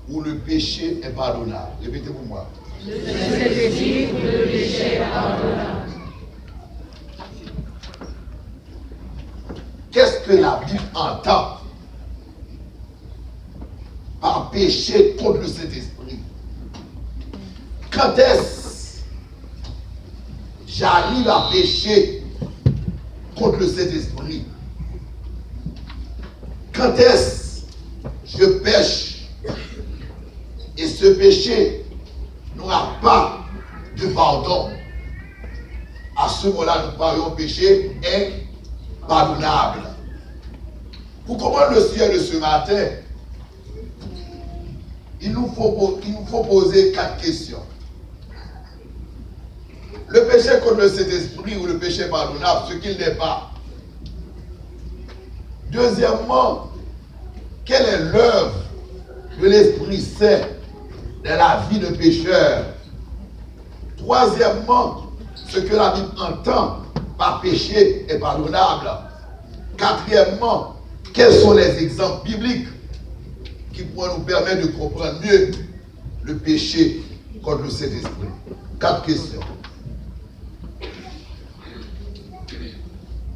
où le péché est pardonnable. Répétez pour moi. Le Saint-Esprit où le péché est pardonnable. Qu'est-ce que la Bible entend par péché contre le Saint-Esprit? Quand est-ce j'arrive à pécher contre le Saint-Esprit? Quand est-ce je pêche et ce péché n'aura pas de pardon? À ce moment-là, nous parlons péché impardonnable. Pour comprendre le ciel de ce matin, il nous faut poser 4 questions. Le péché contre le Saint-Esprit ou le péché pardonnable, ce qu'il n'est pas. Deuxièmement, quelle est l'œuvre de l'Esprit Saint dans la vie de pécheur? Troisièmement, ce que la Bible entend par péché est pardonnable. Quatrièmement, quels sont les exemples bibliques qui pourraient nous permettre de comprendre mieux le péché contre le Saint-Esprit? 4 questions.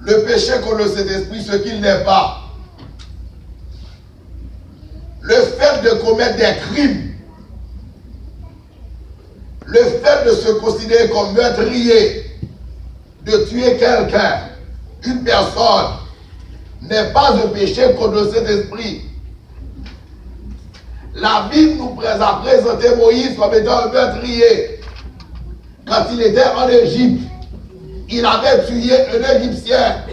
Le péché contre le Saint-Esprit, ce qu'il n'est pas. Le fait de commettre des crimes. Le fait de se considérer comme meurtrier, de tuer quelqu'un, une personne, n'est pas un péché contre le Saint-Esprit. La Bible nous a présenté Moïse comme étant un meurtrier. Quand il était en Égypte, il avait tué un Égyptien.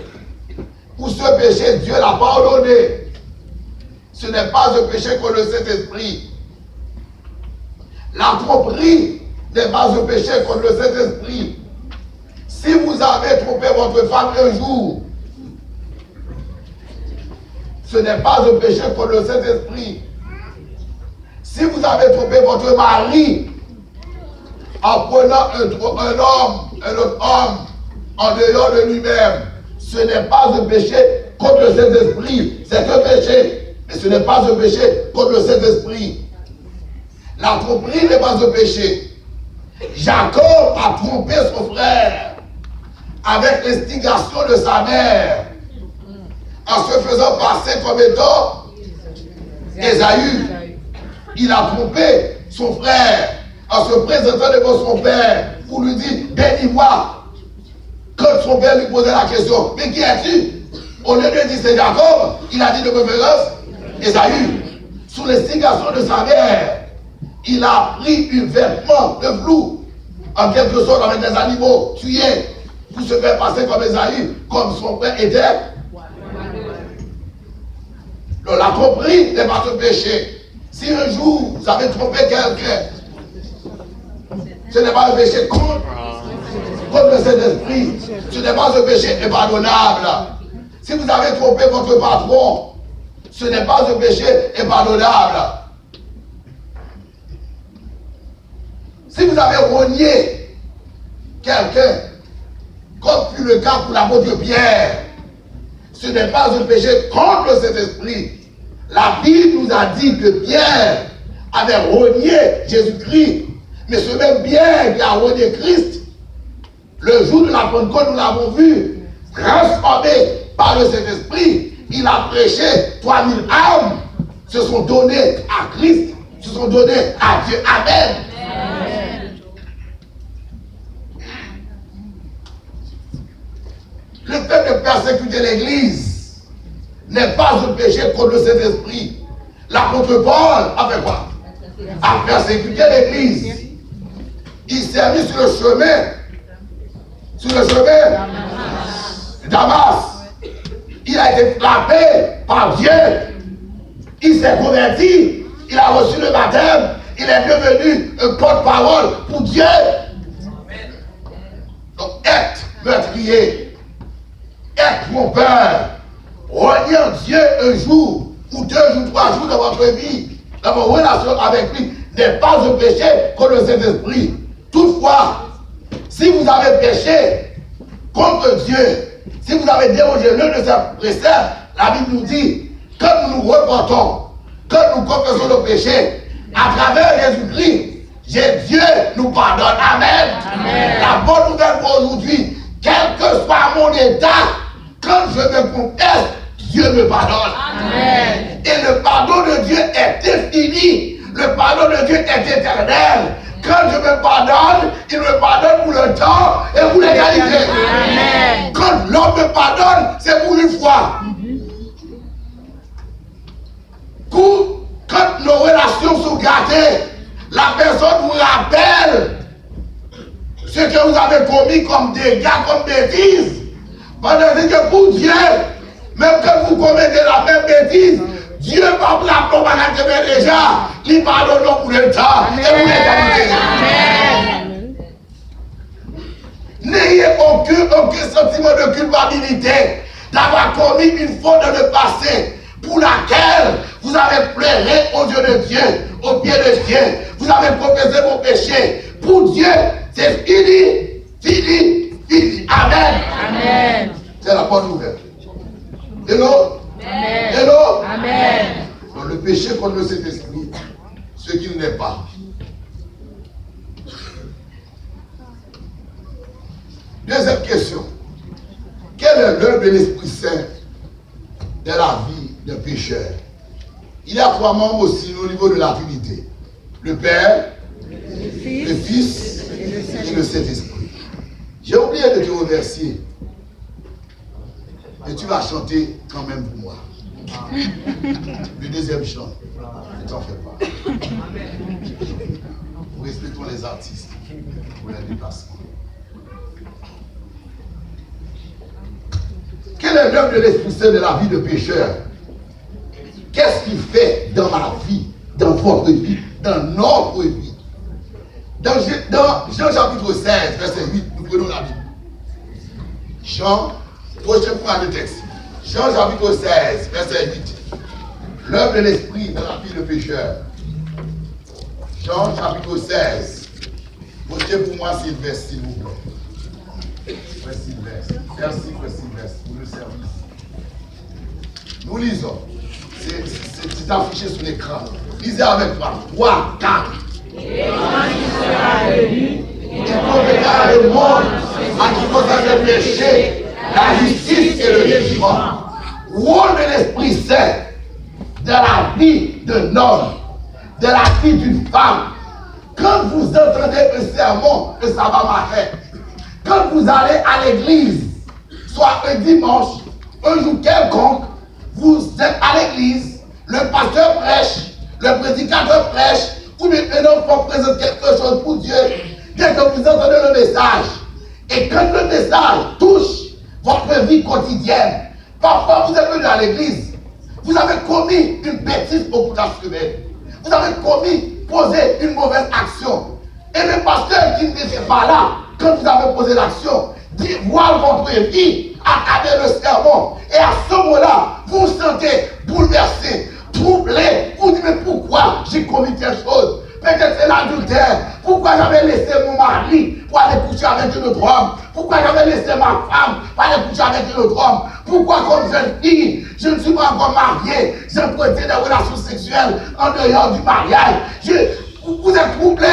Pour ce péché, Dieu l'a pardonné. Ce n'est pas un péché contre le Saint-Esprit. La tromperie n'est pas un péché contre le Saint-Esprit. Si vous avez trompé votre femme un jour, ce n'est pas un péché contre le Saint-Esprit. Si vous avez trompé votre mari en prenant un autre homme en dehors de lui-même, ce n'est pas un péché contre le Saint-Esprit. C'est un péché, mais ce n'est pas un péché contre le Saint-Esprit. La tromperie n'est pas un péché. Jacob a trompé son frère avec l'instigation de sa mère, en se faisant passer comme étant Ésaü. Il a trompé son frère en se présentant devant son père pour lui dire bénis-moi. Quand son père lui posait la question, mais qui es-tu? Au lieu de dire c'est Jacob, il a dit de préférence Ésaü. Sous l'instigation de sa mère, il a pris un vêtement de flou, en quelque sorte avec des animaux tués, pour se faire passer comme Ésaü, comme son père était. Donc la tromperie n'est pas un péché. Si un jour vous avez trompé quelqu'un, ce n'est pas un péché contre le Saint-Esprit. Ce n'est pas un péché impardonnable. Si vous avez trompé votre patron, ce n'est pas un péché impardonnable. Si vous avez renié quelqu'un, comme fut le cas pour l'apôtre Pierre, ce n'est pas un péché contre le Saint-Esprit. La Bible nous a dit que Pierre avait renié Jésus-Christ. Mais ce même Pierre qui a renié Christ, le jour de la Pentecôte, nous l'avons vu, transformé par le Saint-Esprit, il a prêché, 3000 âmes se sont données à Christ, se sont données à Dieu. Amen. Amen. Le fait de persécuter l'Église n'est pas un péché contre le Saint-Esprit. L'apôtre Paul a fait quoi? A persécuté l'Église. Il s'est mis sur le chemin de Damas. Il a été frappé par Dieu. Il s'est converti. Il a reçu le baptême. Il est devenu un porte-parole pour Dieu. Donc, être meurtrier, être trompeur, renier Dieu un jour, ou 2 jours, 3 jours dans votre vie, dans vos relations avec lui, n'est pas un péché contre le Saint-Esprit. Toutefois, si vous avez péché contre Dieu, si vous avez dérogé l'un de ses préceptes, la Bible nous dit, quand nous nous reportons, quand nous confessons nos péchés, À travers Jésus-Christ, Dieu nous pardonne. Amen. Amen. La bonne nouvelle pour aujourd'hui, quel que soit mon état, quand je me confesse, Dieu me pardonne. Amen. Et le pardon de Dieu est infini. Le pardon de Dieu est éternel. Quand je me pardonne, il me pardonne pour le temps et pour l'éternité. Amen. Quand l'homme me pardonne, c'est pour une fois. Quand nos relations sont gâtées, la personne vous rappelle ce que vous avez commis comme dégâts, comme bêtises. Pendant que pour Dieu, même que vous commettez la même bêtise, Dieu va vous la promesse déjà. Il pardonne pour le temps et pour l'éternité. Amen. N'ayez aucun sentiment de culpabilité d'avoir commis une faute dans le passé pour laquelle vous avez pleuré aux yeux de Dieu, aux pieds de Dieu. Vous avez confessé vos péchés. Pour Dieu, c'est fini, fini, fini. Amen. Amen. C'est la bonne nouvelle. Hello? Amen. Hello? Amen. Donc le péché contre le Saint-Esprit, ce qu'il n'est pas. Deuxième question. Quelle est l'œuvre de l'Esprit Saint dans la vie d'un pécheur? Il y a trois membres aussi au niveau de la Trinité. Le Père, le Fils et le Saint-Esprit. J'ai oublié de te remercier. Et tu vas chanter quand même pour moi. Le deuxième chant. Ne t'en fais pas. Nous respectons les artistes pour les déplacements. Quelle est l'œuvre de l'Esprit Saint de la vie de pécheur? Qu'est-ce qu'il fait dans ma vie, dans votre vie, dans notre vie? Dans Jean chapitre 16, verset 8, nous prenons la Bible. Jean, prochain point de texte. Jean chapitre 16, verset 8. L'œuvre de l'Esprit dans la vie de pécheur. Jean chapitre 16. Votez pour moi Sylvestre, s'il vous plaît. Frère Sylvestre. Merci, Frère Sylvestre, pour le service. Nous lisons. C'est affiché sur l'écran. Lisez avec moi. 3, 4. Et quand il sera venu, il convertira le monde à qui concerne le péché, la justice et le jugement. Rôle de l'Esprit Saint dans la vie d'un homme, dans la vie d'une femme. Quand vous entendez un sermon, que ça va marcher. Quand vous allez à l'église, soit un dimanche, un jour quelconque, vous êtes à l'église, le pasteur prêche, le prédicateur prêche, ou bien un enfant présente quelque chose pour Dieu, dès que vous entendez le message, et quand le message touche votre vie quotidienne, parfois vous êtes venu à l'église, vous avez commis une bêtise populationnelle, vous avez posé une mauvaise action, et le pasteur qui n'était pas là, quand vous avez posé l'action, dit voir votre vie à travers le sermon, et à ce moment-là, vous vous sentez bouleversé, troublé, vous dites mais pourquoi j'ai commis telle chose? Peut-être c'est l'adultère. Pourquoi j'avais laissé mon mari pour aller coucher avec un autre homme? Pourquoi j'avais laissé ma femme pour aller coucher avec un autre homme? Pourquoi comme jeune fille, je ne suis pas encore marié, j'entretiens des relations sexuelles en dehors du mariage? Vous êtes troublé.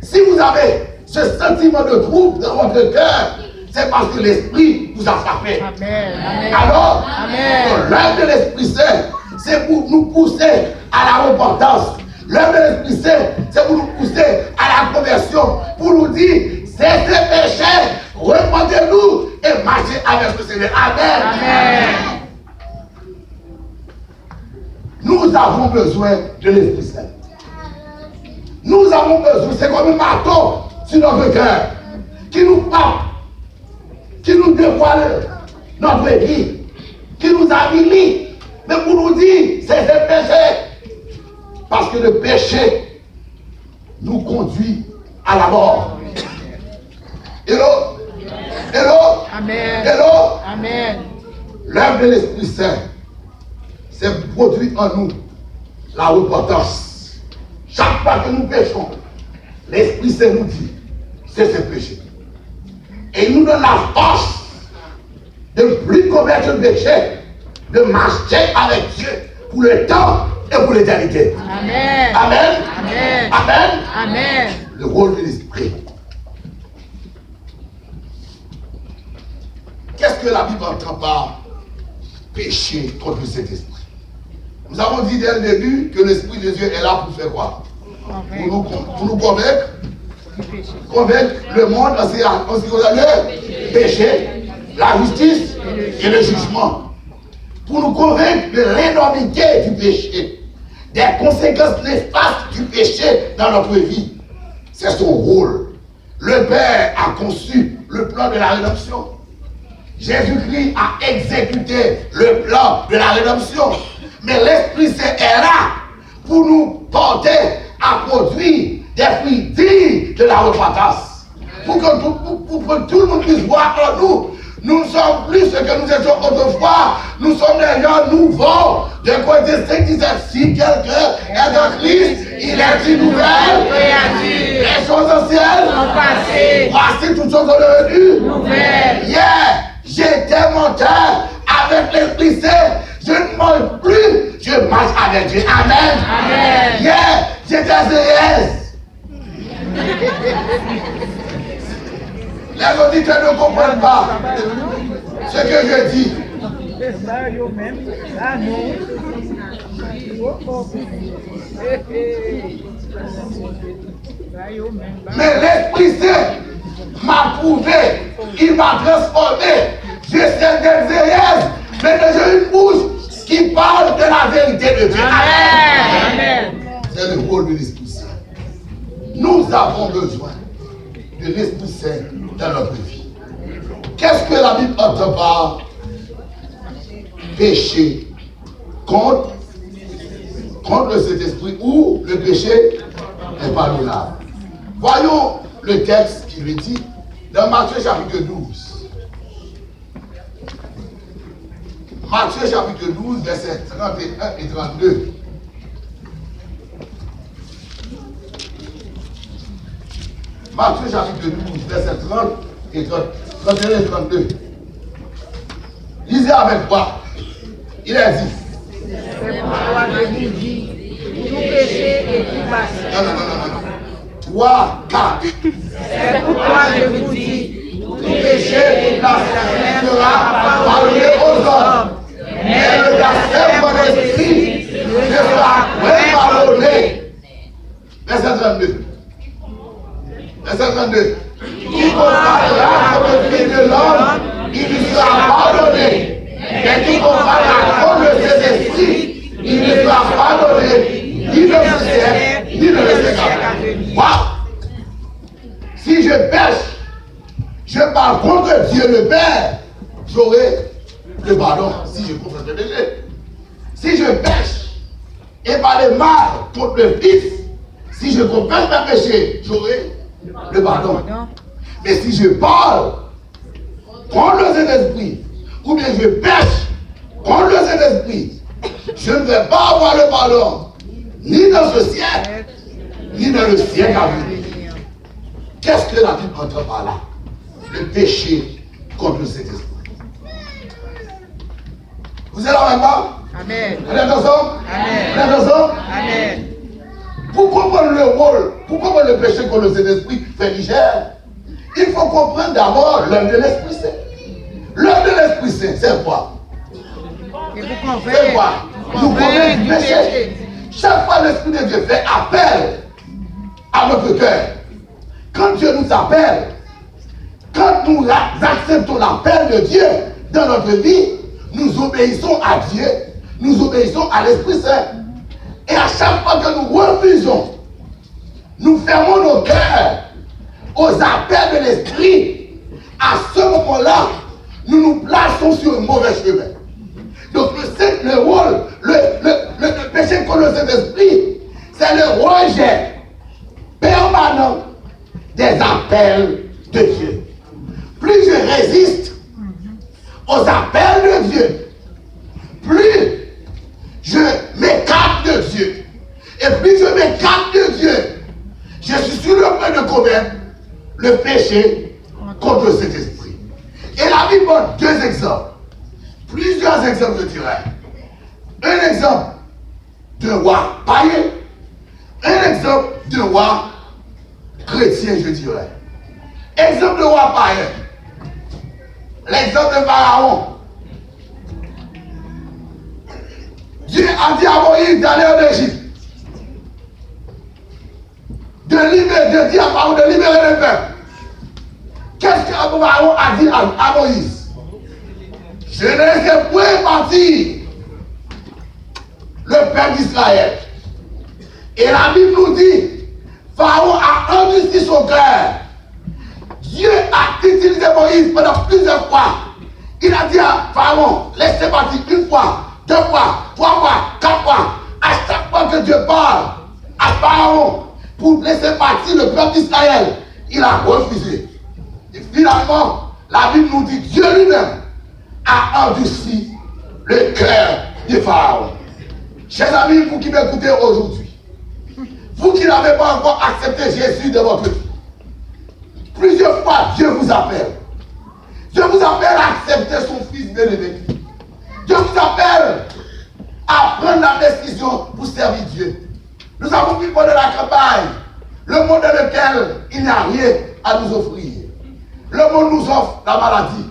Si vous avez ce sentiment de trouble dans votre cœur, c'est parce que l'Esprit vous a frappé. Amen. Alors, Amen. l'œuvre de l'Esprit Saint, c'est pour nous pousser à la repentance. L'œuvre de l'Esprit Saint, c'est pour nous pousser à la conversion, pour nous dire, c'est ces péchés, repentez-nous et marchez avec le Seigneur. Amen. Amen. Nous avons besoin de l'Esprit Saint. Nous avons besoin, c'est comme un marteau sur notre cœur, qui nous frappe, qui nous dévoile notre vie, qui nous humilie, mais pour nous dire, c'est ces péchés. Parce que le péché nous conduit à la mort. Hello? Hello? Amen. Hello? Amen. L'œuvre de l'Esprit Saint, c'est produire en nous la repentance. Chaque fois que nous péchons, l'Esprit Saint nous dit, c'est ce péché. Et il nous donne la force de ne plus commettre le péché, de marcher avec Dieu pour le temps et pour l'éternité. Amen. Amen. Amen. Amen. Amen. Le rôle de l'esprit. Qu'est-ce que la Bible entend par péché contre cet esprit? Nous avons dit dès le début que l'Esprit de Dieu est là pour faire quoi? Pour nous convaincre. Convaincre le monde en ce qui concerne le péché, la justice et le jugement. Pour nous convaincre de l'énormité du péché, des conséquences néfastes du péché dans notre vie. C'est son rôle. Le Père a conçu le plan de la rédemption. Jésus-Christ a exécuté le plan de la rédemption. Mais l'Esprit Saint est là pour nous porter à produire des fruits dignes de la repentance. Pour que tout le monde puisse voir en nous. Nous ne sommes plus ce que nous étions autrefois. Nous sommes des gens nouveaux. De côté 5 disait, si quelqu'un est en Christ, il est une nouvelle créature. Les choses anciennes sont passées. Voici toutes choses sont devenues nouvelles. Hier, j'étais menteur avec l'Esprit Saint. Je ne mange plus, je marche avec Dieu. Amen. Amen. Hier, j'étais zéreuse. Les auditeurs ne comprennent pas ce que je dis. Mais l'Esprit Saint m'a prouvé, il m'a transformé. Je suis des zéreuse, mais j'ai une bouche qui parle de la vérité de Dieu. Amen. Amen. C'est le rôle de l'Esprit Saint. Nous avons besoin de l'Esprit Saint dans notre vie. Qu'est-ce que la Bible entend par péché contre le Saint-Esprit ou le péché n'est pas pardonnable? Voyons le texte qui le dit dans Matthieu chapitre 12. Matthieu chapitre 12, versets 31 et 32. Matthieu chapitre 12, versets 30 et 31 et 32. Lisez avec moi. Il est dit. C'est pourquoi je vous dis, tout péché et tout passé. Non. 3, 4. C'est pourquoi je vous dis, tout Péché péché et blasphème sera pardonné aux hommes. Mais le blasphème de l'esprit ne sera point pardonné. Verset 32. Verset 32. Qui comparera contre le Fils de l'homme, il lui sera pardonné. Mais qui comparera contre le Saint-Esprit, il ne sera pardonné, ni le ciel, ni le Saint-Esprit. Si je pêche, je parle contre Dieu le Père, j'aurai le pardon si je confesse le péché. Si je pêche et parle mal contre le Fils, si je confesse mes péchés, j'aurai le pardon. Mais si je parle contre le Saint-Esprit, ou bien je pêche contre le Saint-Esprit, je ne vais pas avoir le pardon, ni dans ce siècle, ni dans le siècle à venir. Qu'est-ce que la Bible entend par là? Le péché contre le Saint-Esprit. Vous êtes là maintenant? Amen. Vous êtes ensemble? Amen. Vous êtes ensemble? Amen. Pour comprendre le rôle, pour comprendre le péché contre le Saint-Esprit fait Niger, il faut comprendre d'abord l'œuvre de l'Esprit Saint. L'œuvre de l'Esprit Saint, c'est quoi? Et vous C'est quoi? Nous convaincre du péché. péché. Chaque fois l'Esprit de Dieu fait appel à notre cœur. Quand Dieu nous appelle, quand nous acceptons l'appel de Dieu dans notre vie, nous obéissons à Dieu, nous obéissons à l'Esprit Saint. Et à chaque fois que nous refusons, nous fermons nos cœurs aux appels de l'Esprit. À ce moment-là, nous nous plaçons sur un mauvais chemin. Donc le rôle, le péché contre le Saint-Esprit, c'est le rejet permanent des appels de Dieu. Plus je résiste aux appels de Dieu, plus je m'écarte de Dieu. Et plus je m'écarte de Dieu, je suis sur le point de commettre le péché contre cet esprit. Et la Bible donne deux exemples. Plusieurs exemples, je dirais. Un exemple d'un roi païen, Un exemple de roi chrétien, je dirais. Exemple de roi païen. L'exemple de Pharaon. Dieu a dit à Moïse d'aller en Égypte. De dire à Pharaon de libérer le peuple. Qu'est-ce que Pharaon a dit à Moïse? Je ne laisserai point partir le peuple d'Israël. Et la Bible nous dit, Pharaon a endurci son cœur. Dieu a utilisé Moïse pendant plusieurs fois. Il a dit à Pharaon, laissez partir une fois, 2 fois, 3 fois, 4 fois. À chaque fois que Dieu parle à Pharaon pour laisser partir le peuple d'Israël, il a refusé. Et finalement, la Bible nous dit, Dieu lui-même a endurci le cœur de Pharaon. Chers amis, vous qui m'écoutez aujourd'hui, vous qui n'avez pas encore accepté Jésus de votre vie, plusieurs fois Dieu vous appelle. Dieu vous appelle à accepter son fils bien-aimé. Dieu vous appelle à prendre la décision pour servir Dieu. Nous avons vu pendant la campagne, le monde dans lequel il n'y a rien à nous offrir. Le monde nous offre la maladie,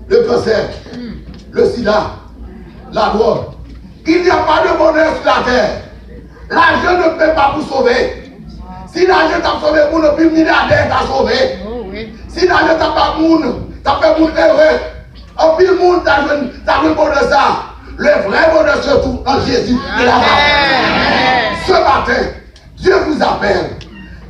le cancer, le sida, la drogue. Il n'y a pas de bonheur sur la terre. L'argent ne peut pas vous sauver. Si l'argent t'a sauvé, vous ne pouvez milliardaire t'a sauvé. Oh, oui. Si l'argent t'a pas t'as fait moun heureux. En pile monde t'a vu bonheur ça. Le vrai bonheur se trouve en Jésus et la mort. Ce matin, Dieu vous appelle.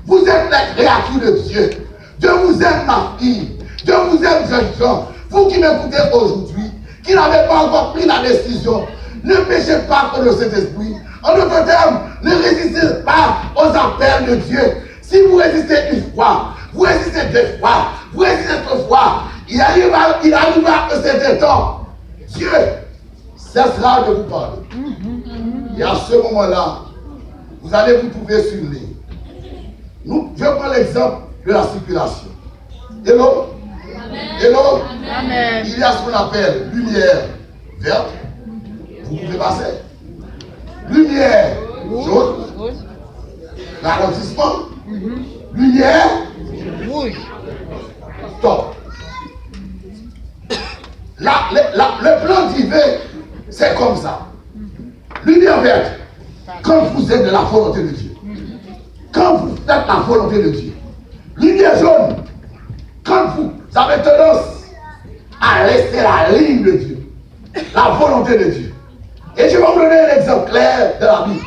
Vous êtes les créatures de Dieu. Dieu vous aime, ma fille. Dieu vous aime, jeune gens. Vous qui m'écoutez aujourd'hui, qui n'avez pas encore pris la décision, ne péchez pas contre le Saint-Esprit. En d'autres termes, ne résistez pas aux appels de Dieu. Si vous résistez une fois, vous résistez 2 fois, vous résistez 3 fois, il arrivera un certain temps. Dieu cessera de vous parler. Et à ce moment-là, vous allez vous trouver sur une ligne. Je prends l'exemple de la circulation. Hello? Hello? Amen. Il y a ce qu'on appelle lumière verte. Vous pouvez passer. Lumière jaune. Ralentissement. Lumière Rouge. stop. Le plan divin, c'est comme ça. Lumière verte. Quand vous êtes de la volonté de Dieu. Quand vous faites la volonté de Dieu. Lumière jaune. Quand vous avez tendance à laisser la ligne de Dieu. La volonté de Dieu. Et je vais vous donner un exemple clair de la Bible.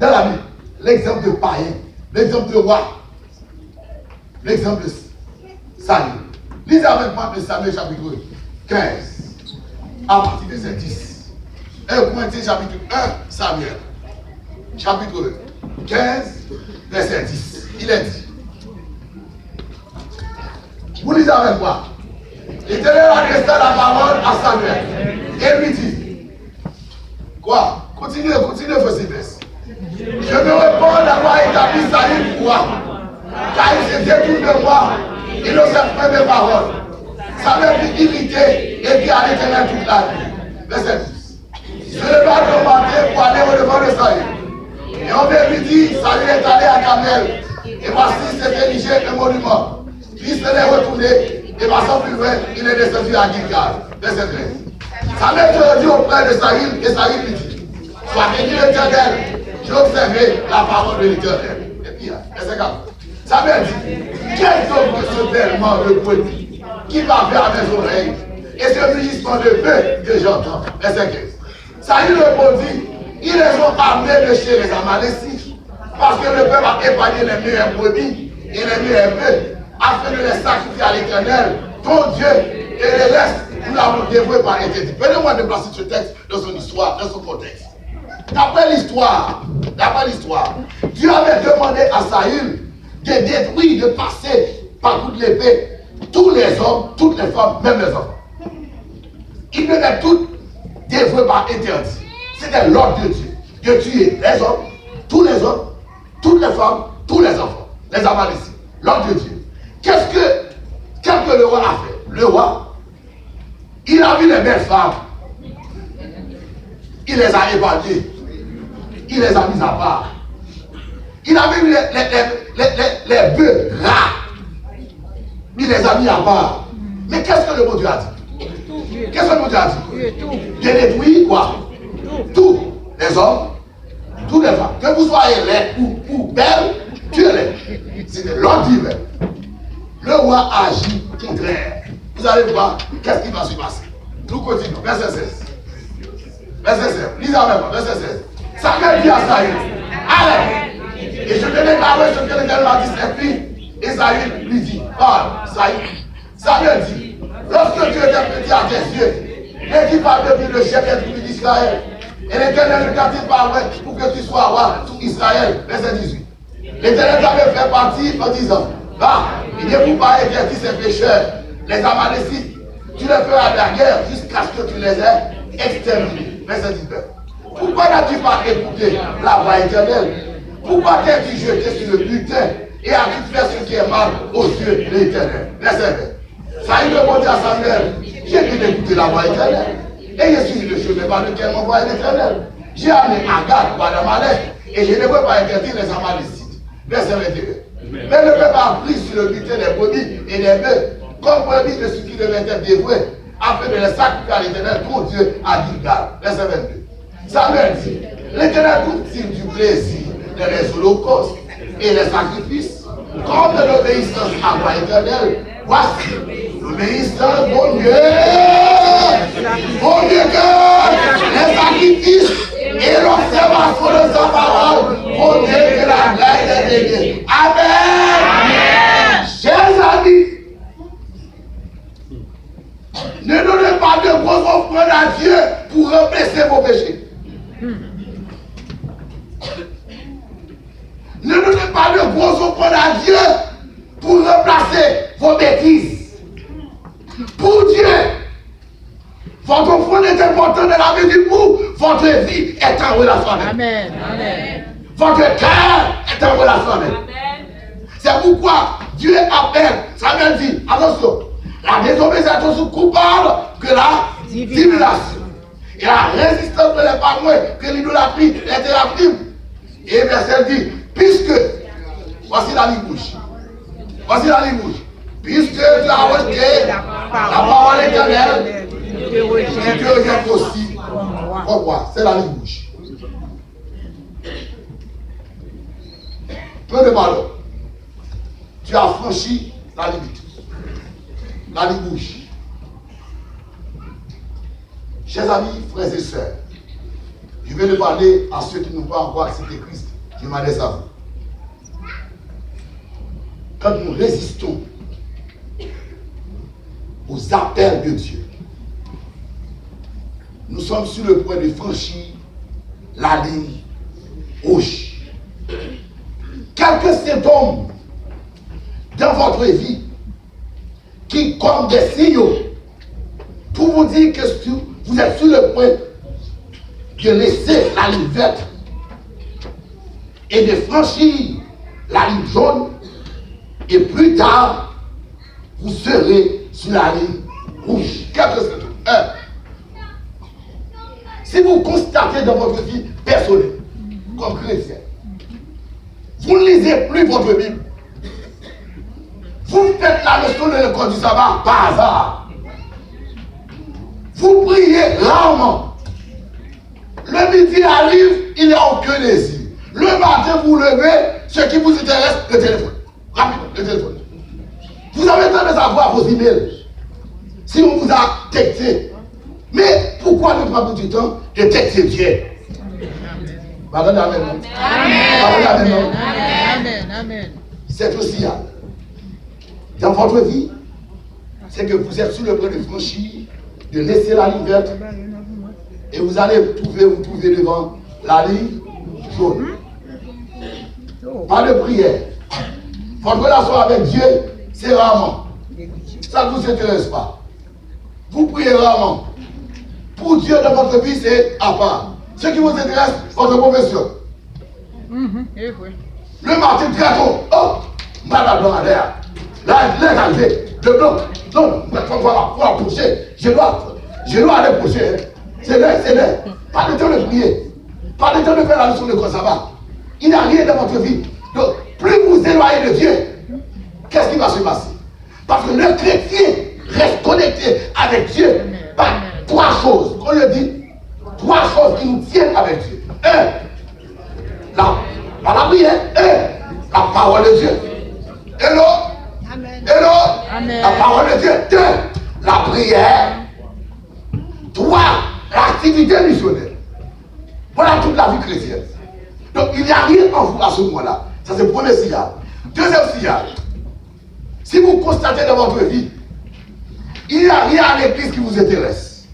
Dans la Bible. L'exemple de païen. L'exemple de roi. L'exemple de Samuel. Lisez avec moi de Samuel chapitre 15. À partir de verset 10. 1 Corinthiens chapitre 1, Samuel. Chapitre 15, verset 10. Il est dit. Vous lisez avec moi. L'Éternel adressa la parole à Samuel. Et lui dit. Quoi? Continuez, verset 10. Je me réponds d'avoir établi Saül roi, car il se détourne de moi, il n'ose pas mes paroles. Samuel fut irrité et dit à l'Éternel toute la nuit. Verset 10. Je ne dois demander pour aller au-devant de Saül. Et on vient lui dire, Saül est allé à Carmel, et voici s'est érigé un monument. Puis il s'est retourné, et passant plus loin, il est descendu à Gilgal. Verset 13. Samuel se dit auprès de Saül, et Saül lui dit, sois béni l'Éternel. J'ai observé la parole de l'Éternel. Et puis, verset 4. Samuel dit, quel homme que ce tellement de bruit qui va vers mes oreilles et ce mugissement de feu que j'entends. Verset 15. Saül répondit, ils les ont amenés de chez les Amalécites parce que le peuple a épargné les meilleurs brebis et les meilleurs bœufs afin de les sacrifier à l'Éternel, ton Dieu, et le reste, nous l'avons dévoué par interdit. Permettez-moi de placer ce texte dans son histoire, dans son contexte. D'après l'histoire, Dieu avait demandé à Saül de détruire, de passer par toute l'épée, tous les hommes, toutes les femmes, même les enfants. Ils devaient tous dévoués par interdit. C'était l'ordre de Dieu. De tuer les hommes, toutes les femmes, tous les enfants, les Amalécites. L'ordre de Dieu. Qu'est-ce que le roi a fait? Le roi, il a vu les belles femmes. Il les a épargnées. Il les a mis à part. Il avait eu les bœufs gras. Il les a mis à part. Mais qu'est-ce que le bon Dieu a dit? Qu'est-ce que le bon Dieu a dit? Dieu détruit quoi? Tous les hommes, toutes les femmes. Que vous soyez laids ou belles, tuez-les. C'est l'ordre divin. Le roi agit contraire. Vous allez voir qu'est-ce qui va se passer. Nous continuons. Verset 16. Verset 16. Lisez avec moi. Verset 16. Samuel dit à Saül, allez. Et je te déclare ce que l'Éternel m'a dit cette nuit. Et Saül lui dit, parle, Saül. Samuel dit, lorsque tu étais petit à tes yeux, et qui parle depuis le chef des tribus d'Israël, et l'Éternel ne t'a-t-il pas vrai pour que tu sois roi sur Israël. Verset 18. L'Éternel t'avait fait partir en disant, va, il ne vous pas évertir ces pécheurs, les Amalécites, tu les feras de la guerre jusqu'à ce que tu les aies exterminés. Verset 19. Pourquoi n'as-tu pas écouté la voix éternelle? Pourquoi t'es-tu jeté sur le butin et as-tu fait ce qui est mal aux yeux de l'Éternel? Verset 20. Saül répondit à Samuel, j'ai bien écouté la voix éternelle et je suis le chemin par lequel m'envoie l'Éternel. J'ai amené Agar, roi d'Amalek, et je ne veux pas interdire les Amalécites. Verset 21. Mais le peuple a pris sur le butin des brebis et des bœufs, comme brebis de ce qui devait être dévoué, afin de les sacrifier à l'Éternel, ton Dieu, à Gilgal. Verset 22. Samuel dit, l'Éternel trouve-t-il du plaisir dans les holocaustes et les sacrifices, comme de l'obéissance à voix éternelle? Voici l'obéissance, mon Dieu, que les sacrifices et l'observation de sa parole, mon Dieu, que la grâce est bénie. Amen. Amen. Chers amis, ne donnez pas de grosses offrandes à Dieu pour remplacer vos péchés. Ne donnez pas de grosses offrandes à Dieu pour remplacer vos bêtises. Pour Dieu, votre offrande est importante dans la vie où votre vie est en relation avec. Amen. Amen. Votre cœur est en relation avec. C'est pourquoi Dieu appelle, Samuel dit, attention, la désobéissance est aussi coupable que la divination. Et la résistance ne l'est pas moins que l'idolâtrie est terrible. Et verset dit, puisque, voici la ligne rouge. Voici la ligne rouge. Puisque tu as rejeté la parole éternelle, tu rejettes aussi comme moi. C'est la ligne rouge. Peu de malheur. Tu as franchi la limite. La ligne rouge. Chers amis, frères et sœurs, je vais le parler à ceux qui n'ont pas encore accepté Christ. Je m'adresse à vous. Quand nous résistons aux appels de Dieu, nous sommes sur le point de franchir la ligne rouge. Quelques symptômes dans votre vie qui comme des signaux pour vous dire que vous êtes sur le point de laisser la ligne verte et de franchir la ligne jaune, et plus tard vous serez sur la ligne rouge. Quelques symptômes. 1. Si vous constatez dans votre vie personnelle, comme chrétien, vous ne lisez plus votre Bible, vous faites la leçon de l'école du sabbat par hasard, vous priez rarement, le midi arrive, il n'y a aucun désir. Le matin, vous levez, ce qui vous intéresse, le téléphone. Rapidement, le téléphone. Vous avez tendance à voir vos emails. Si on vous a texté. Mais pourquoi ne pas du temps de texter Dieu? Pardonnez, amen. Amen. Amen. Amen. C'est aussi dans votre vie, c'est que vous êtes sur le point de franchir, de laisser la ligne verte, et vous allez vous trouver devant la ligne jaune. Pas de prière. Votre relation avec Dieu, c'est rarement. Ça ne vous intéresse pas. Vous priez rarement. Pour Dieu dans votre vie, c'est à part. Ce qui vous intéresse, votre profession. Le matin très tôt, oh, malade dans l'air. Là, arrivé. Non, faut approcher. Je dois aller approcher. C'est là. Pas de temps de prier. Pas de temps de faire la leçon de quoi ça va. Il n'y a rien dans votre vie Donc, plus vous éloignez de Dieu, qu'est-ce qui va se passer? Parce que le chrétien reste connecté avec Dieu par trois choses. On le dit, trois choses qui nous tiennent avec Dieu. Un, par la prière. Un, la parole de Dieu. Et l'autre, la parole de Dieu. Deux, la prière. Trois, l'activité missionnaire. Voilà toute la vie chrétienne. Donc il n'y a rien en vous à ce moment-là. Ça c'est le premier signal. Deuxième signal. Si vous constatez dans votre vie, il n'y a rien à l'église qui vous intéresse.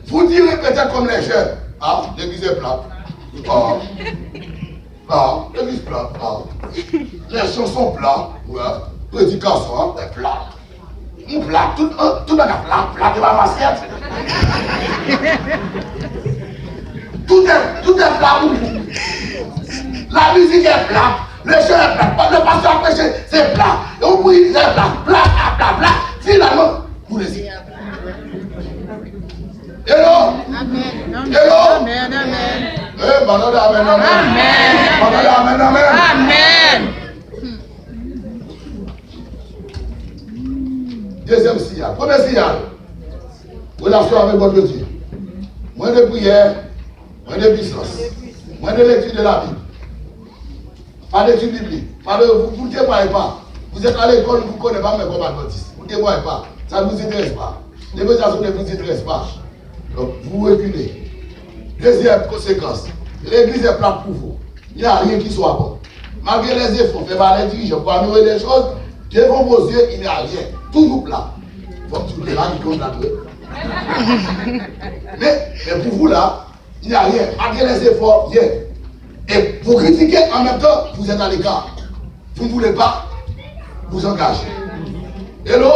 Vous direz peut-être comme les jeunes, ah, l'église est plate. L'église est plate. Les chansons plates. Ouais. Prédication, c'est plat. On plat, tout le monde a plat, et ma assiette. Tout est plat pour vous. La musique est plate, le chant est plat, le pasteur prêche, c'est plat. Et on prie, c'est plat. Finalement, vous les y. Hello? Amen. Hello? Amen. Amen. Eh, madame, amen. Amen. Deuxième signal. Premier signal. Relation avec votre Dieu. Moins de prière, moins de puissance, moins de lecture de la Bible. Pas d'études bibliques. Vous ne témoignez pas. Vous êtes à l'école, vous ne connaissez pas mes comme adventiste. Vous ne témoignez pas. Ça ne vous intéresse pas. L'évangélisation ne vous intéresse pas. Donc, vous reculez. Deuxième conséquence. L'église est plate pour vous. Il n'y a rien qui soit bon. Malgré les efforts faits par les dirigeants pour améliorer les choses, devant vos yeux, il n'y a rien. Toujours plat. Comme tu es là, qui compte la deux. Mais pour vous là, il n'y a rien. Malgré les efforts, rien. Et vous critiquez en même temps, vous êtes à l'écart. Vous ne voulez pas vous engager. Hello?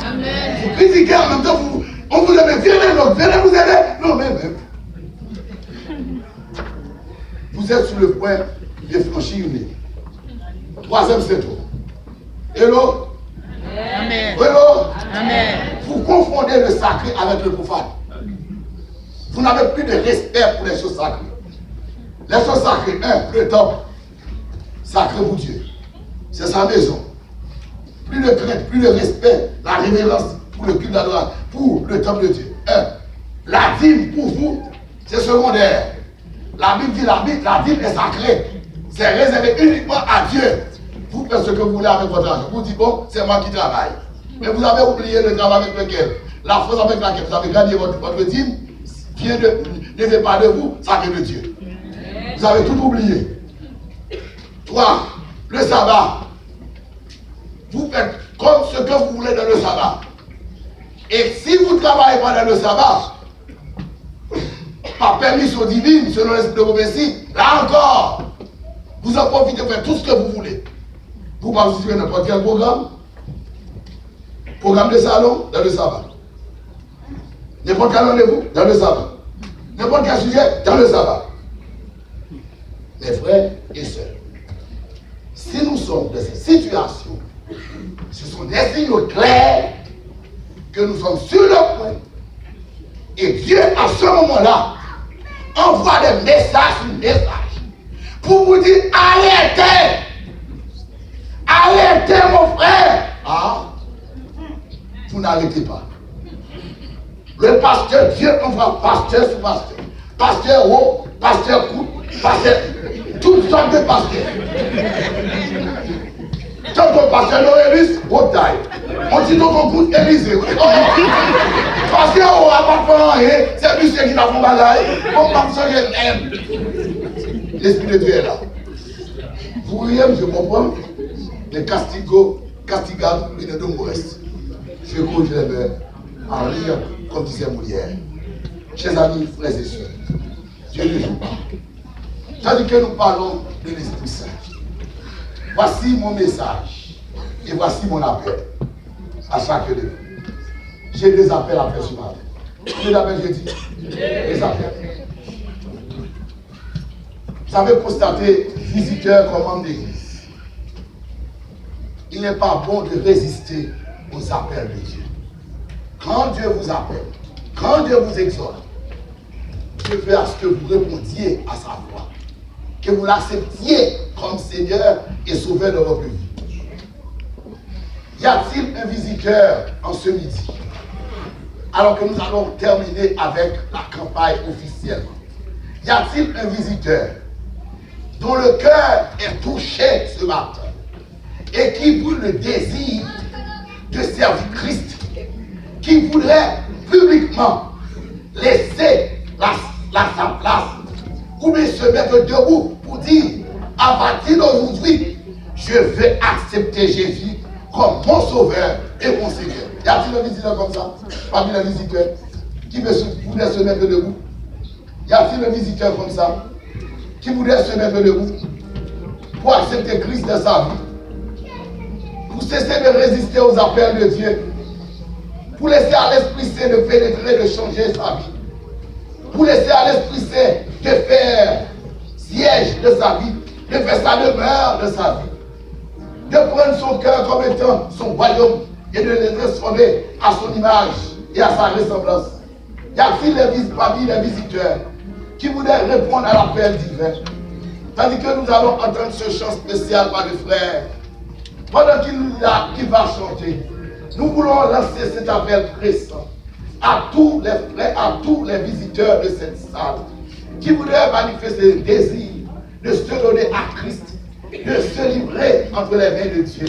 Amen. Vous critiquez en même temps, on vous aime, venez vous aider. Non, mais même. Vous êtes sur le point de franchir une ligne. Troisième symptôme. Hello? Amen. Amen. Vous confondez le sacré avec le profane. Vous n'avez plus de respect pour les choses sacrées. Les choses sacrées, le temple, sacré pour Dieu. C'est sa maison. Plus de crainte, plus de respect, la révérence pour le culte d'adoration, pour le temple de Dieu. La dîme pour vous, c'est secondaire. La Bible dit la dîme est sacrée. C'est réservé uniquement à Dieu. Vous faites ce que vous voulez avec votre argent. Vous dites, bon, c'est moi qui travaille. Mais vous avez oublié le travail avec lequel, la force avec laquelle vous avez gagné votre dîme, ne vient pas de vous, ça vient de Dieu. Vous avez tout oublié. 3. Le sabbat. Vous faites comme ce que vous voulez dans le sabbat. Et si vous travaillez pendant le sabbat, par permission divine, selon l'esprit de prophétie, là encore, vous en profitez pour faire tout ce que vous voulez. Vous participez à n'importe quel programme. Programme de salon, dans le sabbat. N'importe quel rendez-vous, dans le sabbat. N'importe quel sujet, dans le sabbat. Mes frères et sœurs, si nous sommes dans cette situation, ce sont des signaux clairs que nous sommes sur le point. Et Dieu, à ce moment-là, envoie des messages sur messages pour vous dire arrêtez! Arrêtez, mon frère! Ah, vous n'arrêtez pas. Le pasteur, Dieu envoie pasteur sur pasteur. Pasteur haut, pasteur court, pasteur, toutes sortes de pasteurs. Quand ton pasteur Noélis, haute taille. On dit donc on coûte Élysée. Pasteur haut, à part faire rien, c'est lui qui t'a fait bagaille. On va me changer. L'esprit de Dieu est là. Vous voyez, je comprends. Les castigos, il est de l'Ouest. Je cours, je les mets en rire, comme disait Molière. Chers amis, frères et sœurs, Dieu ne joue pas. Tandis que nous parlons de l'Esprit Saint. Voici mon message et voici mon appel à chacun de vous. J'ai des appels à faire ce matin. Combien d'appels j'ai dit? Des appels. Vous avez constaté, visiteurs comme membres d'église, il n'est pas bon de résister aux appels de Dieu. Quand Dieu vous appelle, quand Dieu vous exhorte, Dieu veut à ce que vous répondiez à sa voix. que vous l'acceptiez comme Seigneur et Sauveur de votre vie. Y a-t-il un visiteur en ce midi? Alors que nous allons terminer avec la campagne officielle. Y a-t-il un visiteur dont le cœur est touché ce matin et qui brûle le désir de servir Christ, qui voudrait publiquement laisser sa place ou bien se mettre debout pour dire à partir d'aujourd'hui, je vais accepter Jésus comme mon sauveur et mon Seigneur. Y a-t-il un visiteur comme ça? Parmi les visiteurs qui voudrait se mettre debout? Y a-t-il un visiteur comme ça qui voudrait se mettre debout pour accepter Christ dans sa vie, pour cesser de résister aux appels de Dieu, pour laisser à l'Esprit Saint de pénétrer, de changer sa vie, pour laisser à l'Esprit Saint de faire siège de sa vie, de faire sa demeure de sa vie, de prendre son cœur comme étant son royaume et de le transformer à son image et à sa ressemblance. Y a-t-il parmi les visiteurs qui voudraient répondre à l'appel divin? Tandis que nous allons entendre ce chant spécial par le frère, pendant qu'il va chanter, nous voulons lancer cet appel pressant à tous les frères, à tous les visiteurs de cette salle qui voudraient manifester le désir de se donner à Christ, de se livrer entre les mains de Dieu.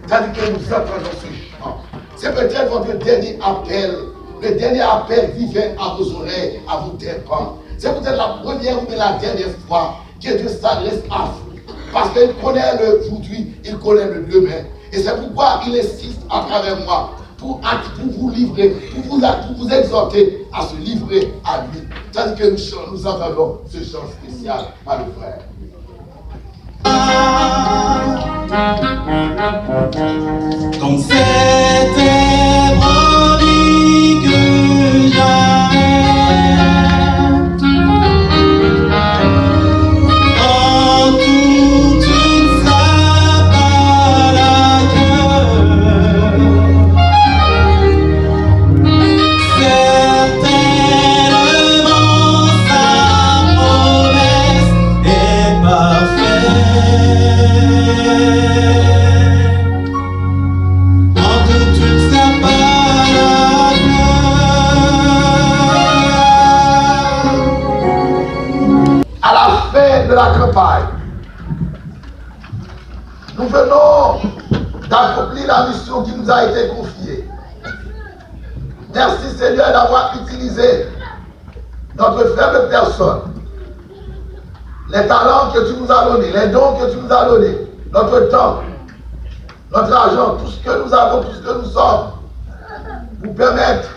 Tandis que nous entendons ce chant. C'est peut-être votre dernier appel, le dernier appel divin à vos oreilles, à vos tympans. C'est peut-être la première ou la dernière fois que Dieu s'adresse à vous. Parce qu'il connaît l'aujourd'hui, il connaît le demain. Et c'est pourquoi il insiste à travers moi pour vous livrer, pour vous exhorter à se livrer à lui. Tandis que nous entendons ce chant spécial par le frère. Comme c'était brebis que j'aime, en toute une balade, certainement sa promesse est parfaite. De la campagne, nous venons d'accomplir la mission qui nous a été confiée. Merci Seigneur d'avoir utilisé notre faible personne, les talents que tu nous as donnés, les dons que tu nous as donnés, notre temps, notre argent, tout ce que nous avons, tout ce que nous sommes, pour permettre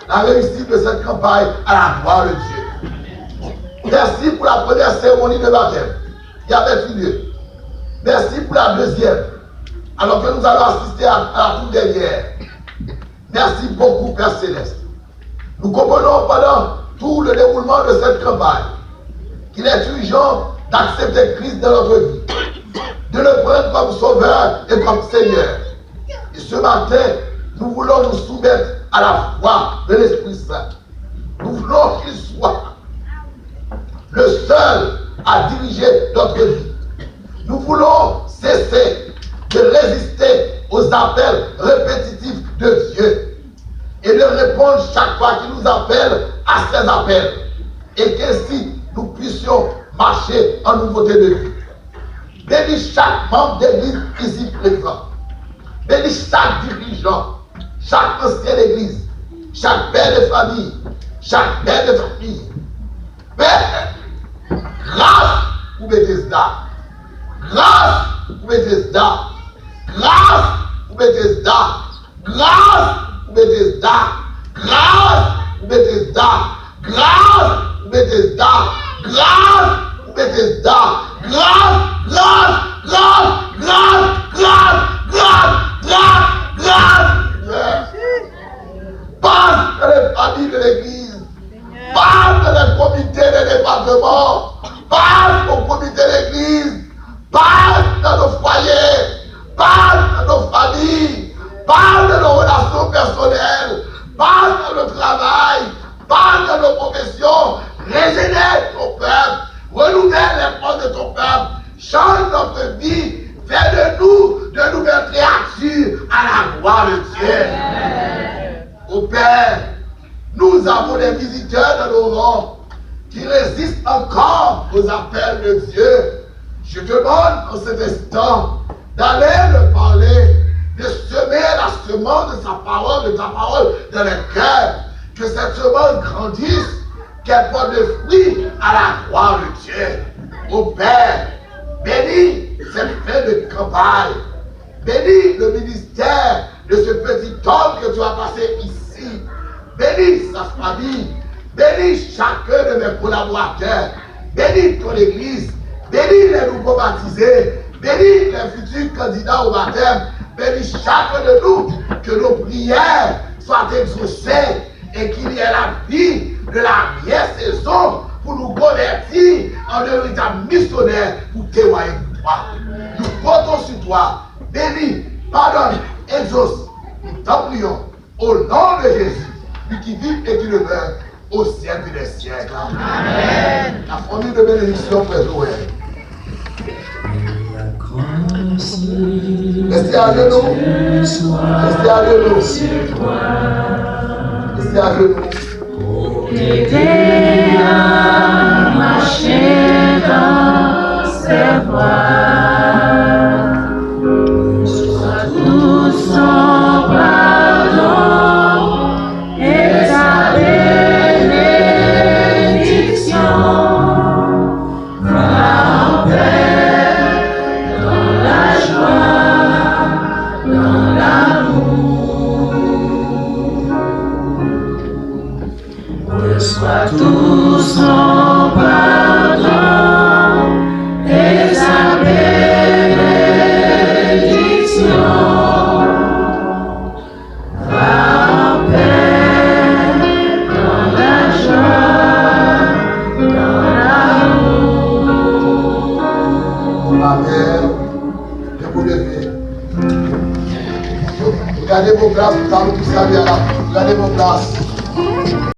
la réussite de cette campagne à la gloire de Dieu. Merci pour la première cérémonie de baptême qui avait eu lieu. Merci pour la deuxième, alors que nous allons assister à la toute dernière. Merci beaucoup, Père Céleste. Nous comprenons pendant tout le déroulement de cette campagne qu'il est urgent d'accepter Christ dans notre vie, de le prendre comme sauveur et comme Seigneur. Et ce matin, nous voulons nous soumettre à la foi de l'Esprit Saint. Nous voulons qu'il soit le seul à diriger notre vie. Nous voulons cesser de résister aux appels répétitifs de Dieu et de répondre chaque fois qu'il nous appelle à ces appels, et qu'ainsi nous puissions marcher en nouveauté de vie. Bénis chaque membre d'église ici présent. Bénis chaque dirigeant, chaque ancien d'église, chaque père de famille, chaque mère de famille. Père, grâce pour Bethesda. Grâce pour Bethesda. Grâce pour Bethesda. Grâce pour Bethesda. Grâce pour Bethesda. Grâce pour Bethesda. Grâce pour Bethesda. Grâce, grâce, grâce, grâce, grâce, grâce, grâce, grâce. Passe dans les familles de l'église. Passe dans les comités de département. Passe au comité d'église. Passe dans nos foyers. Passe dans nos familles. Passe dans nos relations personnelles. Passe dans le travail. Passe dans nos professions. Régénère ton peuple. Renouvelle les forces de ton peuple. change notre vie, fais de nous de nouvelles créatures à la gloire de Dieu. Au Père, nous avons des visiteurs dans nos rangs qui résistent encore aux appels de Dieu. Je te demande en cet instant d'aller le parler, de semer la semence de sa parole, de ta parole dans les cœurs, que cette semence grandisse, qu'elle porte des fruits à la gloire de Dieu. Ô Père, bénis cette fin de campagne, bénis le ministère de ce petit homme que tu as passé ici, bénis sa famille, bénis chacun de mes collaborateurs, bénis ton église, bénis les nouveaux baptisés, bénis les futurs candidats au baptême, bénis chacun de nous, que nos prières soient exaucées et qu'il y ait la vie de la vieille saison pour nous convertir en de véritables missionnaires pour témoigner de toi. Nous comptons sur toi, bénis, pardonne, exauce, nous t'en prions au nom de Jésus, lui qui vit et qui demeure au siècle des siècles. Amen. La formule de bénédiction, Frère Joël. Restez à genoux. Restez à genoux. Restez à genoux. T'aider à marcher dans ses voies. Sois tout son pardon et sa bénédiction. Va en paix dans la joie, dans l'amour. Reçois tout son pardon et sa bénédiction. Va en paix dans la joie, dans l'amour. Amen. Je vous lever. Regardez vos places, nous allons tous servir là. Regardez vos places.